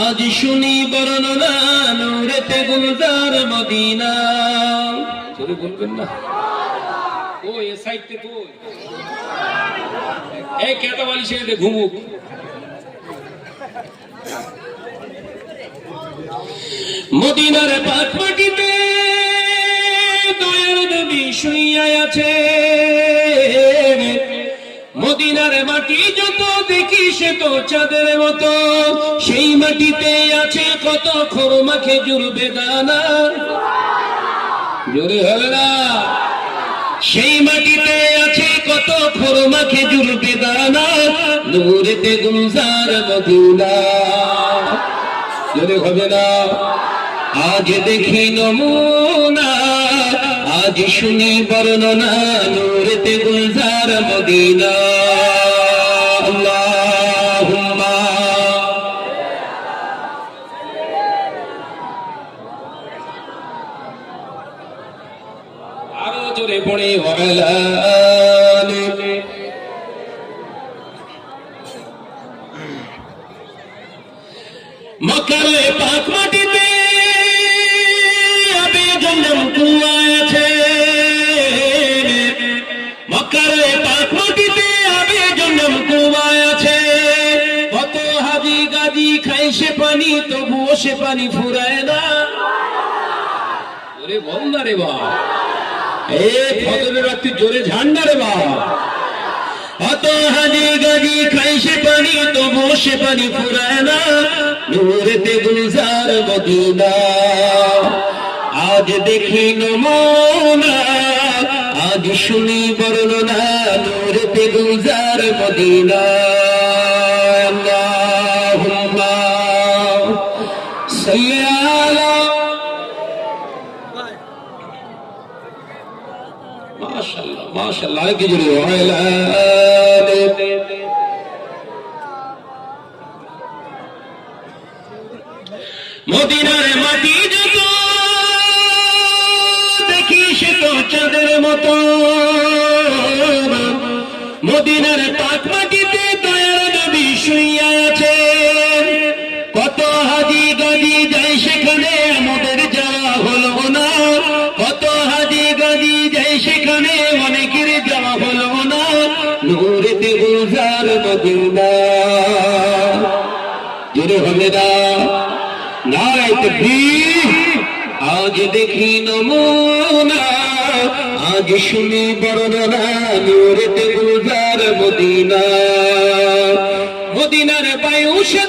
আজ শুনি বর্ণনা নূরেতে গুলজার মদিনা। চলে বলবেন না ও এ সাইডতে কই এই কেটা বালি সেখানে ঘুমুক। মদিনার পাক মাটিতে দয়ার নবী শুইয়া আছে। মদিনার মাটি যত দেখি সে তো চাঁদের মতো, সেই মাটিতে আছে কত খরমা খেজুর বেদানা। জোরে হবে না? সেই মাটিতে আছে কত খরমা খেজুর বেদানা, নূরেতে গুলজার মদিনা। জোরে হবে না? আজ দেখি নমুনা, আজ শুনি বর্ণনা, নূরেতে গুলজার মদিনা। আল্লাহুম্মা আরো জোরে পড়ে ওয়ালা মক্কার পাক মাটিতে আবে জন্ম কুয়া আছে। মক্কার পাক মাটিতে আবে জন্ম কুয়া আছে। কত হাজি গাজি খাই সে পানি, তবুও সে পানি ফুরায় না। ওরে বল না রে বা, এ ফজরের রাত্রি জোরে ঝান্ডা রে বা। কত হাজি গাজি খাই সে পানি, তবুও সে পানি ফুরায় না, নূরেতে গুলজার মদিনা। আজ দেখি নমুনা, আজ শুনি বর্ণনা, নূরেতে গুলজার মদিনা। আল্লাহুম্মা সাল্লি আলা মাশাআল্লাহ মাশাআল্লাহ কি জোরে ওয়ালা মদিনার মাটি যত দেখি সে তো চাঁদের মতো। মদিনার পাক মাটিতে দয়ার নবী শুইয়া আছে। কত হাজি গাজি যায় সেখানে, আমাদের যাওয়া হলো না। কত হাজি গাজি যায় সেখানে, অনেকের যাওয়া হলো না, নূরেতে গুলজার মদিনা। জোরে হবে না? নারায়ে তাকবীর। আজ দেখি নমুনা, আজ শুনি বর্ণনা, নূরেতে গুলজার মদিনা। মদিনার বায়ু সে